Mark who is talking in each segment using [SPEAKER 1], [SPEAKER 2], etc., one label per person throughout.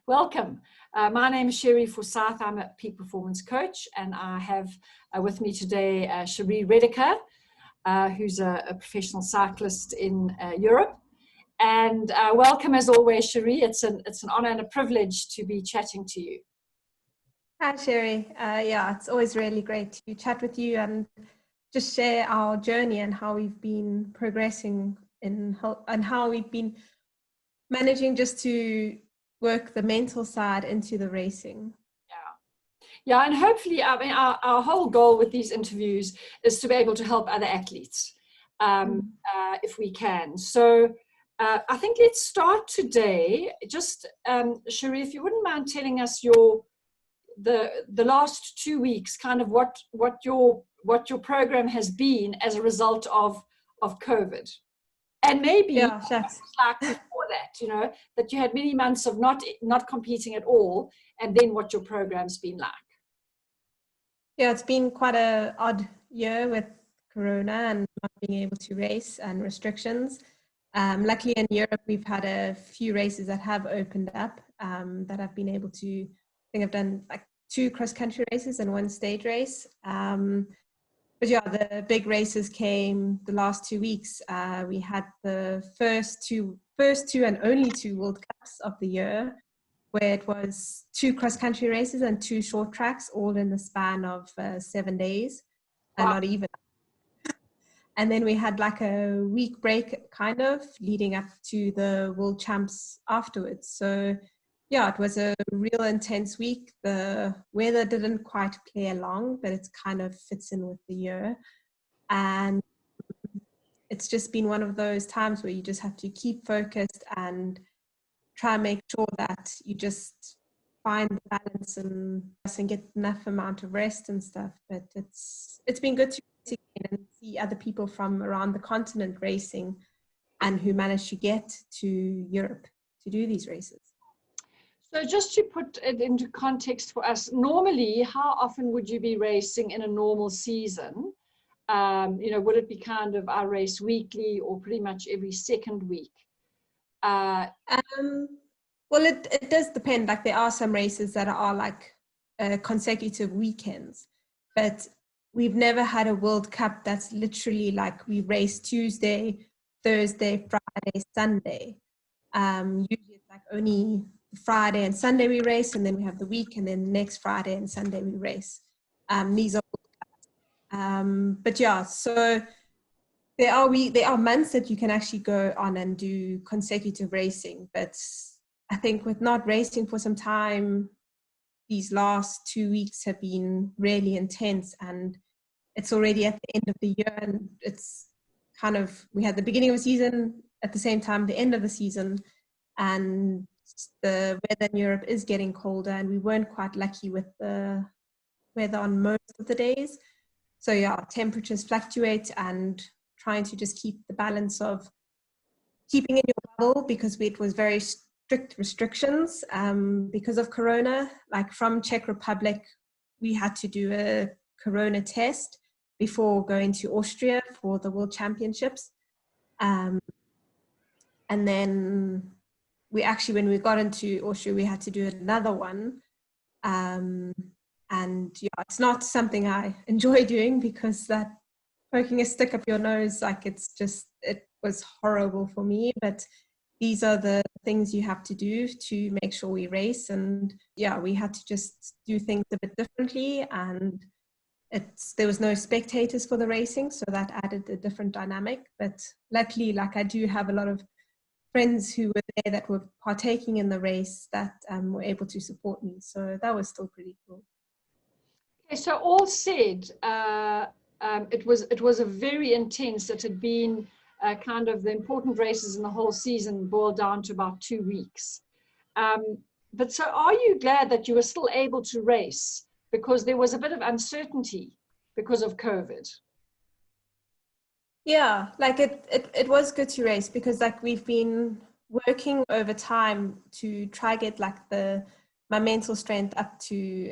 [SPEAKER 1] Welcome. My name is Cherie Redecker. I'm a peak performance coach, and I have with me today Cherie Redecker, who's a professional cyclist in Europe. And welcome as always, Cherie. It's an honor and a privilege to be chatting to you.
[SPEAKER 2] Hi, Cherie. Yeah, it's always really great to chat with you and just share our journey and how we've been progressing and how we've been managing just to work the mental side into the racing.
[SPEAKER 1] Yeah, and hopefully, I mean, our whole goal with these interviews is to be able to help other athletes if we can. So I think let's start today. Just, Cherie, if you wouldn't mind telling us the last 2 weeks, kind of what your program has been as a result of COVID. And maybe like before that, you know, that you had many months of not competing at all, and then what your program's been like.
[SPEAKER 2] Yeah, it's been quite an odd year with Corona and not being able to race and restrictions. Luckily in Europe, we've had a few races that have opened up that I've been able to, I think I've done like 2 cross-country races and 1 stage race. But yeah, the big races came the last 2 weeks. We had the first two and only 2 World Cups of the year, where it was 2 cross-country races and 2 short tracks, all in the span of 7 days, and not even. And then we had like a week break, kind of, leading up to the World Champs afterwards. So yeah, it was a real intense week. The weather didn't quite play along, but it kind of fits in with the year. And it's just been one of those times where you just have to keep focused and try and make sure that you just find the balance and get enough amount of rest and stuff. But it's been good to race again and see other people from around the continent racing and who managed to get to Europe to do these races.
[SPEAKER 1] So just to put it into context for us, normally, how often would you be racing in a normal season? You know, would it be kind of I race weekly or pretty much every second week?
[SPEAKER 2] Well, it does depend. Like there are some races that are like consecutive weekends, but we've never had a World Cup that's literally like we race Tuesday, Thursday, Friday, Sunday. Usually it's like only Friday and Sunday we race, and then we have the week, and then next Friday and Sunday we race. These are but yeah, so there are months that you can actually go on and do consecutive racing, but I think with not racing for some time, these last 2 weeks have been really intense, and it's already at the end of the year, and it's kind of, we had the beginning of the season at the same time the end of the season, and the weather in Europe is getting colder, and we weren't quite lucky with the weather on most of the days. So yeah, temperatures fluctuate, and trying to just keep the balance of keeping in your bubble, because it was very strict restrictions because of Corona. Like from Czech Republic, we had to do a Corona test before going to Austria for the World Championships. And then we actually, when we got into Austria, we had to do another one. And yeah, it's not something I enjoy doing, because that poking a stick up your nose, like it was horrible for me. But these are the things you have to do to make sure we race. And yeah, we had to just do things a bit differently, and there was no spectators for the racing, so that added a different dynamic. But luckily, like I do have a lot of friends who were there that were partaking in the race that were able to support me, so that was still pretty cool.
[SPEAKER 1] Okay, so all said, it was a very intense. It had been kind of the important races in the whole season boiled down to about 2 weeks. But so are you glad that you were still able to race, because there was a bit of uncertainty because of COVID?
[SPEAKER 2] Yeah, like it was good to race, because like we've been working over time to try get like my mental strength up to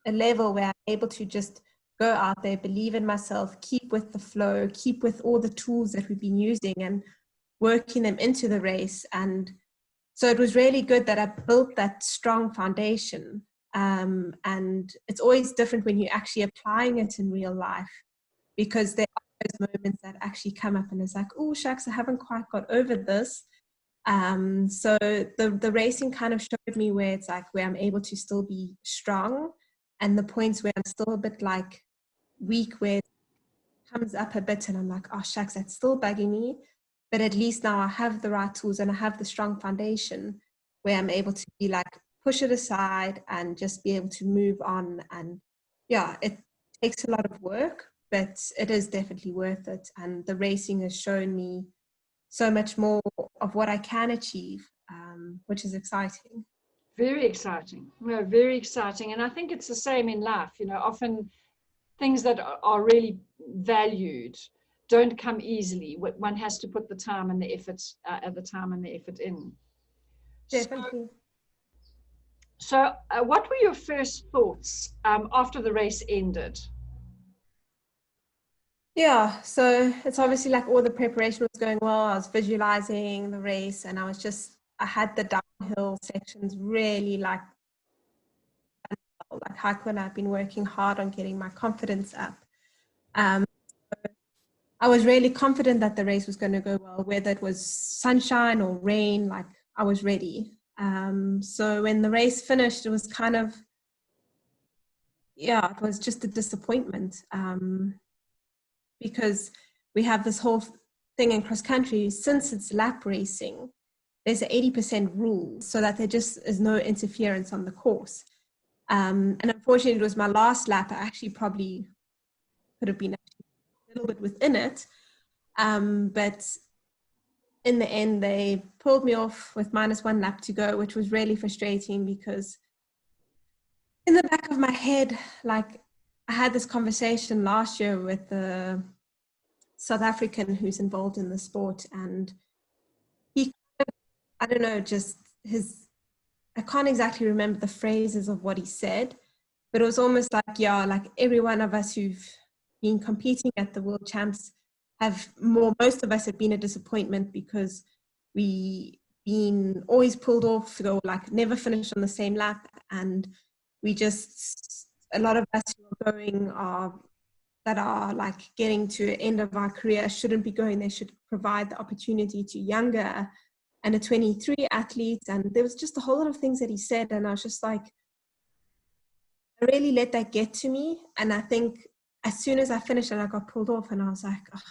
[SPEAKER 2] a level where I'm able to just go out there, believe in myself, keep with the flow, keep with all the tools that we've been using and working them into the race. And So it was really good that I built that strong foundation. And it's always different when you're actually applying it in real life, because there are those moments that actually come up and it's like, oh, shucks, I haven't quite got over this. So the racing kind of showed me where it's like, where I'm able to still be strong, and the points where I'm still a bit like weak, where it comes up a bit and I'm like, oh, shucks, that's still bugging me. But at least now I have the right tools and I have the strong foundation where I'm able to be like, push it aside and just be able to move on. And yeah, it takes a lot of work, but it is definitely worth it. And the racing has shown me so much more of what I can achieve, which is exciting.
[SPEAKER 1] Very exciting. No, very exciting. And I think it's the same in life. You know, often things that are really valued don't come easily. One has to put the time and the effort, in.
[SPEAKER 2] Definitely.
[SPEAKER 1] So what were your first thoughts after the race ended?
[SPEAKER 2] Yeah, so it's obviously like all the preparation was going well. I was visualizing the race, and I had the downhill sections really like Haku, I've been working hard on getting my confidence up. I was really confident that the race was going to go well, whether it was sunshine or rain, like I was ready. So when the race finished, it was kind of, yeah, it was just a disappointment, because we have this whole thing in cross country, since it's lap racing, there's an 80% rule so that there just is no interference on the course. And unfortunately, it was my last lap. I actually probably could have been a little bit within it. But in the end, they pulled me off with -1 lap to go, which was really frustrating, because in the back of my head, like I had this conversation last year with the South African who's involved in the sport, and he, I don't know, just I can't exactly remember the phrases of what he said, but it was almost like, yeah, like every one of us who've been competing at the World Champs most of us have been a disappointment, because we been always pulled off, or like never finished on the same lap. And a lot of us who are going that are like getting to the end of our career shouldn't be going. They should provide the opportunity to younger and a 23 athletes. And there was just a whole lot of things that he said, and I was just like, I really let that get to me. And I think as soon as I finished and I got pulled off, and I was like, oh,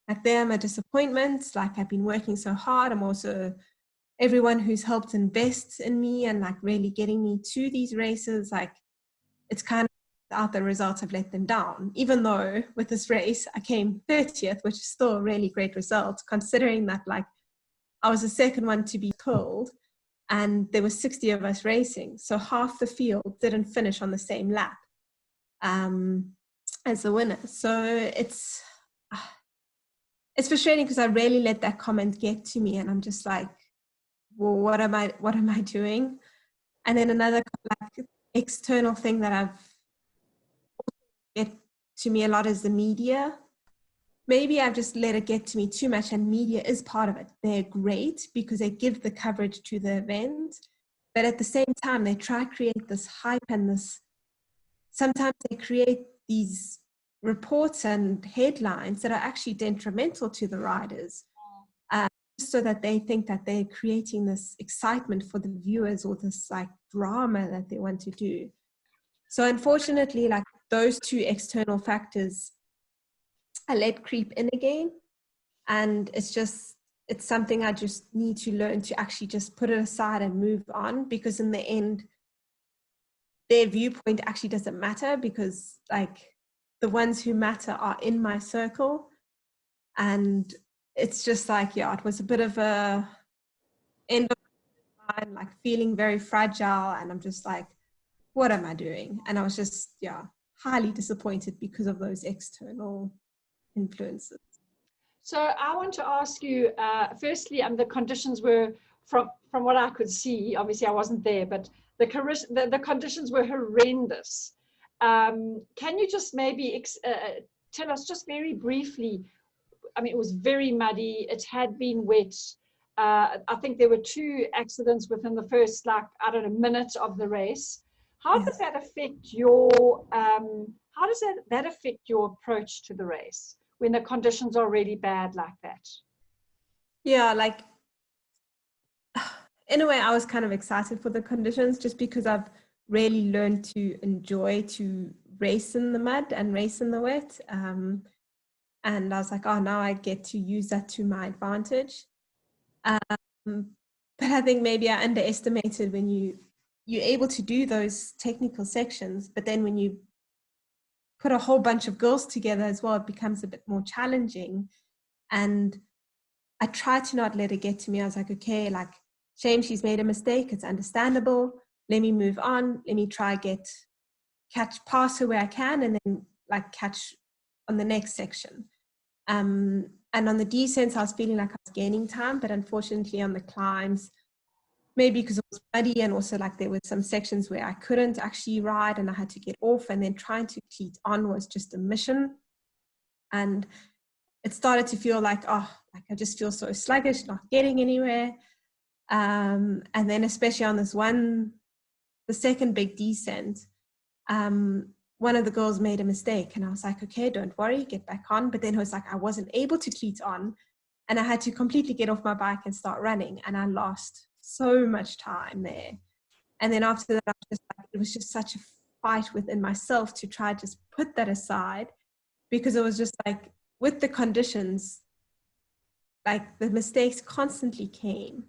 [SPEAKER 2] like there I'm a disappointment. Like I've been working so hard. I'm also everyone who's helped invest in me and like really getting me to these races. Like it's kind of out the results, I've let them down, even though with this race I came 30th, which is still a really great result, considering that like I was the second one to be pulled and there were 60 of us racing. So half the field didn't finish on the same lap as the winner. So it's frustrating, because I really let that comment get to me, and I'm just like, well, what am I doing? And then another like external thing that I've get to me a lot is the media. Maybe I've just let it get to me too much, and media is part of it. They're great because they give the coverage to the event, but at the same time, they try to create this hype and sometimes they create these reports and headlines that are actually detrimental to the riders, so that they think that they're creating this excitement for the viewers, or this like drama that they want to do. So unfortunately, like those two external factors I let creep in again. And it's something I just need to learn to actually just put it aside and move on, because in the end, their viewpoint actually doesn't matter, because like the ones who matter are in my circle. And it's just like, yeah, it was a bit of a end of the line, like feeling very fragile. And I'm just like, what am I doing? And I was just, yeah, highly disappointed because of those external influences.
[SPEAKER 1] So I want to ask you, firstly, the conditions were, from what I could see, obviously I wasn't there, but the conditions were horrendous. Can you just maybe tell us just very briefly, I mean, it was very muddy, it had been wet. I think there were 2 accidents within the first, like, I don't know, minute of the race. How does that affect your how does that affect your approach to the race when the conditions are really bad like that?
[SPEAKER 2] Yeah, like in a way, I was kind of excited for the conditions just because I've really learned to enjoy to race in the mud and race in the wet. And I was like, oh, now I get to use that to my advantage. But I think maybe I underestimated when you're able to do those technical sections, but then when you put a whole bunch of girls together as well, it becomes a bit more challenging. And I tried to not let it get to me. I was like, okay, like, shame, she's made a mistake. It's understandable. Let me move on. Let me try catch past her where I can, and then like catch on the next section. And on the descents, I was feeling like I was gaining time, but unfortunately on the climbs, maybe because it was muddy and also like there were some sections where I couldn't actually ride and I had to get off, and then trying to cleat on was just a mission. And it started to feel like, oh, like I just feel so sluggish, not getting anywhere. And then especially on this one, the second big descent, one of the girls made a mistake, and I was like, okay, don't worry, get back on. But then it was like I wasn't able to cleat on, and I had to completely get off my bike and start running, and I lost so much time there. And then after that, I was just like, it was just such a fight within myself to try just put that aside, because it was just like with the conditions, like the mistakes constantly came.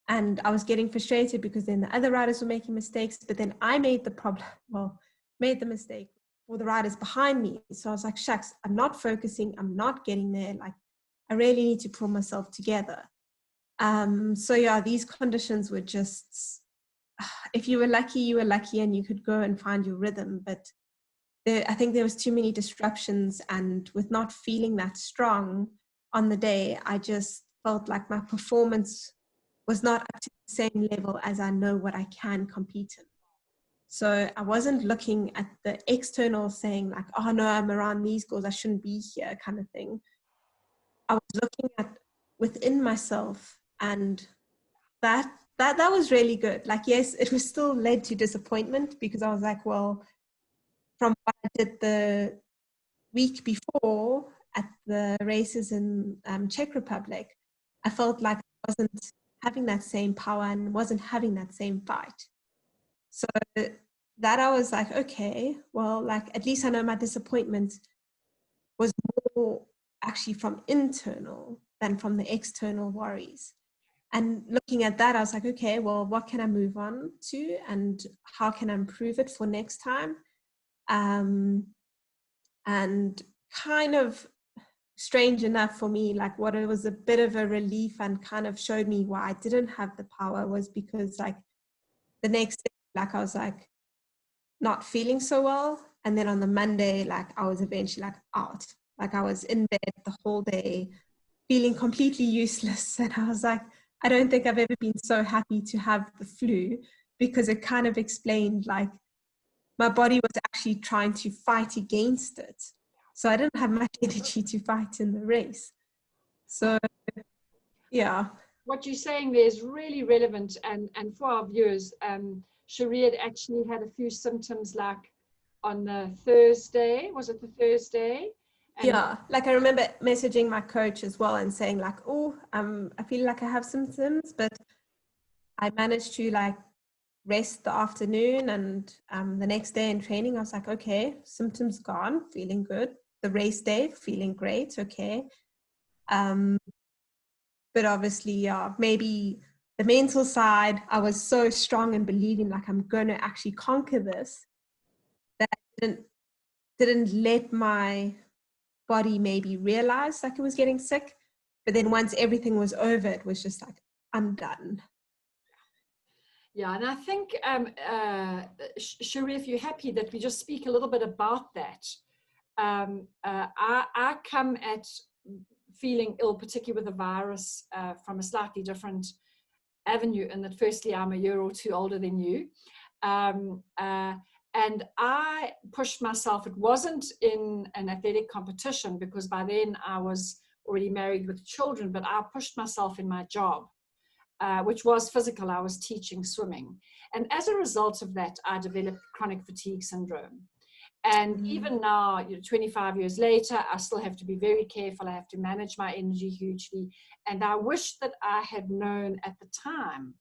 [SPEAKER 2] And I was getting frustrated because then the other riders were making mistakes, but then I made the mistake for the riders behind me. So I was like, shucks, I'm not focusing, I'm not getting there. Like, I really need to pull myself together. So yeah, these conditions were just, if you were lucky and you could go and find your rhythm. But I think there was too many disruptions, and with not feeling that strong on the day, I just felt like my performance was not up to the same level as I know what I can compete in. So I wasn't looking at the external saying like, oh no, I'm around these goals, I shouldn't be here kind of thing. I was looking at within myself, and that was really good. Like, yes, it was still led to disappointment, because I was like, well, from what I did the week before at the races in Czech Republic, I felt like I wasn't having that same power and wasn't having that same fight. So that I was like, okay, well, like at least I know my disappointment was more actually from internal than from the external worries. And looking at that, I was like, okay, well, what can I move on to, and how can I improve it for next time? And kind of strange enough for me, like what it was a bit of a relief and kind of showed me why I didn't have the power, was because like the next day, like I was like not feeling so well. And then on the Monday, like I was eventually like out, like I was in bed the whole day feeling completely useless. And I was like, I don't think I've ever been so happy to have the flu, because it kind of explained like my body was actually trying to fight against it. So I didn't have much energy to fight in the race. So, yeah.
[SPEAKER 1] What you're saying there is really relevant, and for our viewers, Cherie had actually had a few symptoms like on the Thursday. Was it the Thursday? And
[SPEAKER 2] yeah, like I remember messaging my coach as well and saying like, oh, I feel like I have symptoms, but I managed to like rest the afternoon, and the next day in training, I was like, okay, symptoms gone, feeling good. The race day, feeling great, okay. But obviously, yeah, maybe the mental side, I was so strong and believing like I'm going to actually conquer this, that I didn't let my body maybe realize like it was getting sick. But then once everything was over, it was just like, I'm done.
[SPEAKER 1] yeah, and I think, Cherie, if you're happy that we just speak a little bit about that. I come at feeling ill, particularly with the virus, from a slightly different avenue, in that firstly, I'm a year or two older than you. And I pushed myself. It wasn't in an athletic competition, because by then I was already married with children, but I pushed myself in my job. which was physical. I was teaching swimming. And as a result of that, I developed chronic fatigue syndrome. And even now, 25 years later, I still have to be very careful. I have to manage my energy hugely. And I wish that I had known at the time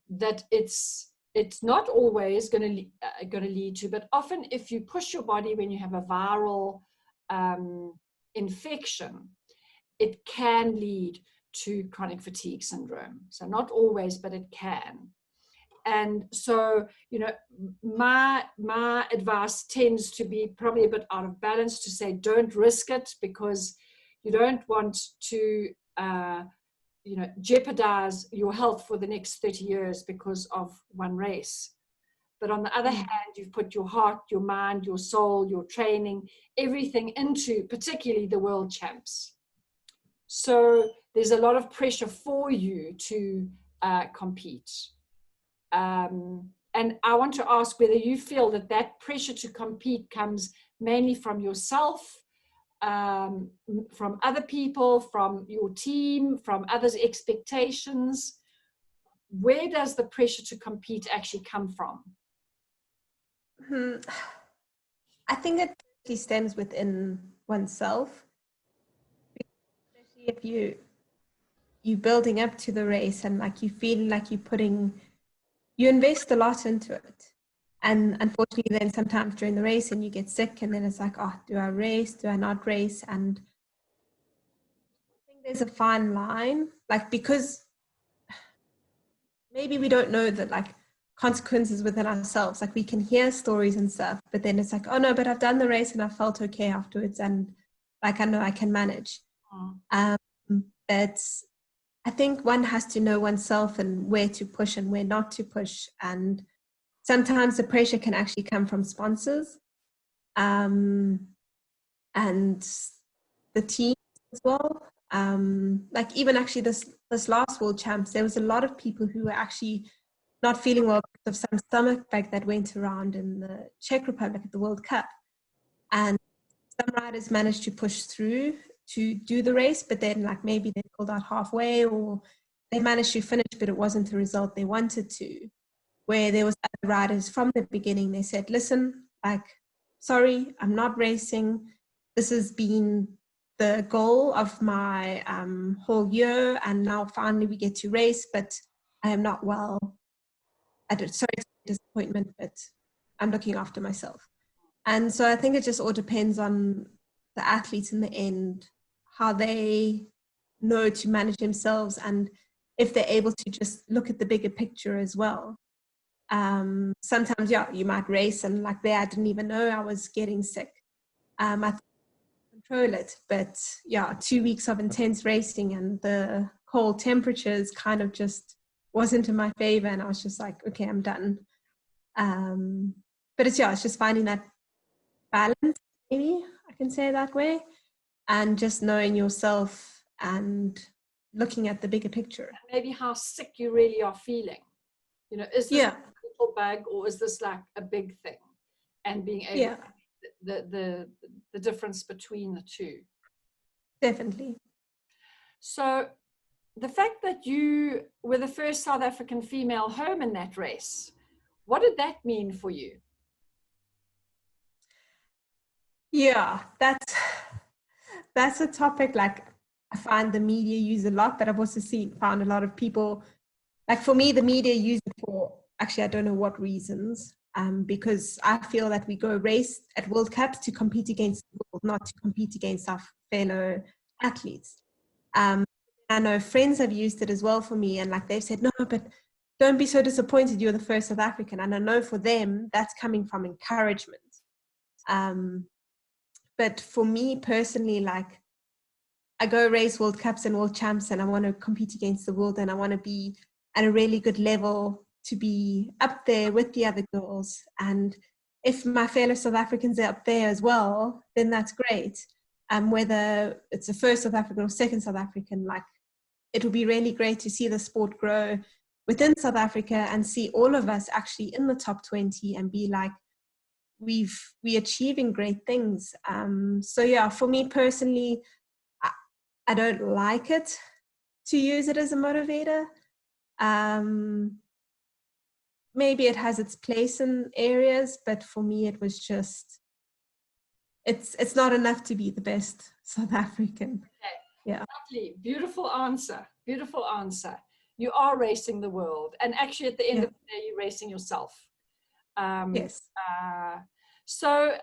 [SPEAKER 1] that it's not always going to lead to, but often if you push your body when you have a viral infection, it can lead to chronic fatigue syndrome. So not always, but it can. And so, my advice tends to be probably a bit out of balance to say, don't risk it, because you don't want to, jeopardize your health for the next 30 years because of one race. But on the other hand, you've put your heart, your mind, your soul, your training, everything into particularly the world champs. So there's a lot of pressure for you to compete. And I want to ask whether you feel that pressure to compete comes mainly from yourself, from other people, from your team, from others' expectations. Where does the pressure to compete actually come from?
[SPEAKER 2] I think it actually stems within oneself. Especially if you're building up to the race and like you feel like you invest a lot into it. And unfortunately then sometimes during the race and you get sick and then it's like, oh, do I race? Do I not race? And I think there's a fine line, like, because maybe we don't know that like consequences within ourselves, like we can hear stories and stuff, but then it's like, oh no, but I've done the race and I felt okay afterwards. And like, I know I can manage. But I think one has to know oneself and where to push and where not to push. And sometimes the pressure can actually come from sponsors and the team as well. Like even actually this last World Champs, there was a lot of people who were actually not feeling well because of some stomach bug that went around in the Czech Republic at the World Cup. And some riders managed to push through to do the race, but then like maybe they pulled out halfway or they managed to finish, but it wasn't the result they wanted to. Where there was other riders from the beginning, they said, listen, like, sorry, I'm not racing. This has been the goal of my whole year, and now finally we get to race, but I am not well. Sorry, disappointment, but I'm looking after myself. And so I think it just all depends on the athletes in the end, how they know to manage themselves and if they're able to just look at the bigger picture as well. Sometimes, yeah, you might race and like there, I didn't even know I was getting sick. I control it, but yeah, 2 weeks of intense racing and the cold temperatures kind of just wasn't in my favor. And I was just like, okay, I'm done. But it's just finding that balance, maybe I can say it that way, and just knowing yourself and looking at the bigger picture.
[SPEAKER 1] Maybe how sick you really are feeling. Is this a little bug or is this like a big thing? And being able to the difference between the two.
[SPEAKER 2] Definitely.
[SPEAKER 1] So the fact that you were the first South African female home in that race, what did that mean for you?
[SPEAKER 2] Yeah, that's a topic like I find the media use a lot, but I've also found a lot of people, like for me, the media use it for, actually, I don't know what reasons, because I feel that we go race at World Cups to compete against the world, not to compete against our fellow athletes. I know friends have used it as well for me, and like they've said, no, but don't be so disappointed, you're the first South African. And I know for them, that's coming from encouragement. But for me personally, like I go race World Cups and World Champs and I want to compete against the world and I want to be at a really good level to be up there with the other girls. And if my fellow South Africans are up there as well, then that's great. Whether it's the first South African or second South African, like it will be really great to see the sport grow within South Africa and see all of us actually in the top 20 and be like, we're achieving great things. So yeah, for me personally, I don't like it to use it as a motivator. Maybe it has its place in areas, but for me it was just, it's not enough to be the best South African.
[SPEAKER 1] Okay.
[SPEAKER 2] Yeah.
[SPEAKER 1] Lovely. Beautiful answer. Beautiful answer. You are racing the world. And actually at the end of the day, you're racing yourself.
[SPEAKER 2] Yes.
[SPEAKER 1] So,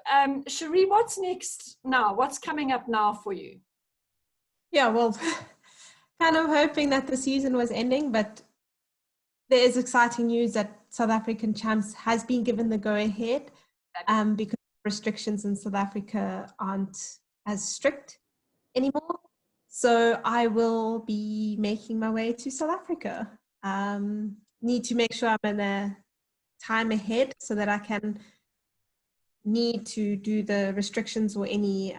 [SPEAKER 1] Cherie, what's next now? What's coming up now for you?
[SPEAKER 2] Yeah, well, kind of hoping that the season was ending, but there is exciting news that South African Champs has been given the go-ahead because restrictions in South Africa aren't as strict anymore. So I will be making my way to South Africa. Need to make sure I'm in a time ahead so that I can need to do the restrictions or any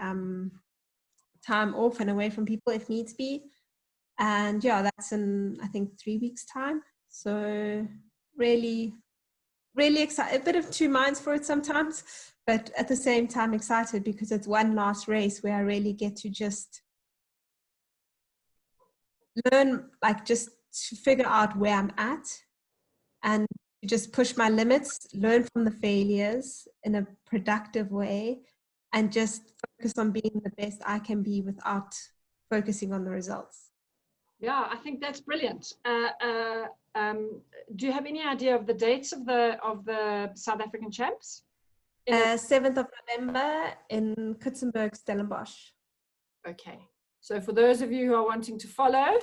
[SPEAKER 2] time off and away from people if needs be. And yeah, that's in, I think, 3 weeks' time. So really, really excited. A bit of two minds for it sometimes, but at the same time excited because it's one last race where I really get to just learn, like just to figure out where I'm at and just push my limits, learn from the failures in a productive way, and just focus on being the best I can be without focusing on the results.
[SPEAKER 1] Yeah, I think that's brilliant. Do you have any idea of the dates of the South African Champs?
[SPEAKER 2] 7th of November in Kutsenberg, Stellenbosch.
[SPEAKER 1] Okay, so for those of you who are wanting to follow,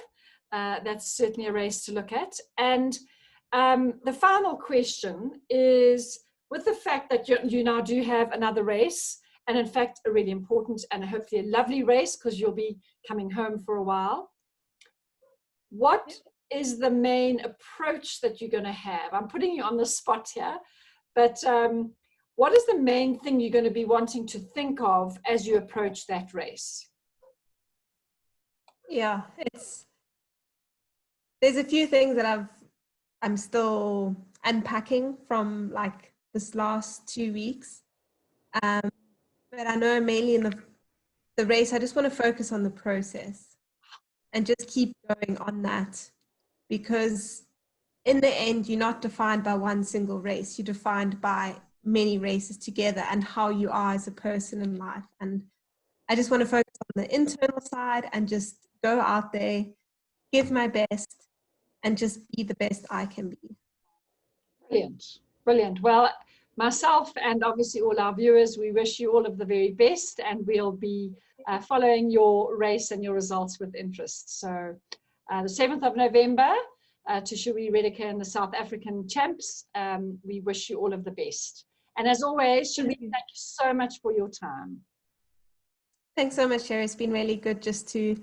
[SPEAKER 1] that's certainly a race to look at. And the final question is, with the fact that you now do have another race, and in fact a really important and hopefully a lovely race because you'll be coming home for a while, what is the main approach that you're going to have? I'm putting you on the spot here, but what is the main thing you're going to be wanting to think of as you approach that race?
[SPEAKER 2] Yeah, there's a few things that I'm still unpacking from like this last 2 weeks. But I know mainly in the race, I just want to focus on the process and just keep going on that, because in the end, you're not defined by one single race. You're defined by many races together and how you are as a person in life. And I just want to focus on the internal side and just go out there, give my best, and just be the best I can be.
[SPEAKER 1] Brilliant. Brilliant. Well, myself and obviously all our viewers, we wish you all of the very best, and we'll be following your race and your results with interest. So the 7th of November to Cherie Redecker and the South African Champs, we wish you all of the best. And as always, Cherie, thank you so much for your time.
[SPEAKER 2] Thanks so much, Cherie. It's been really good just to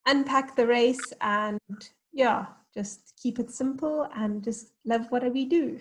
[SPEAKER 2] unpack the race and yeah, just keep it simple and just love what we do.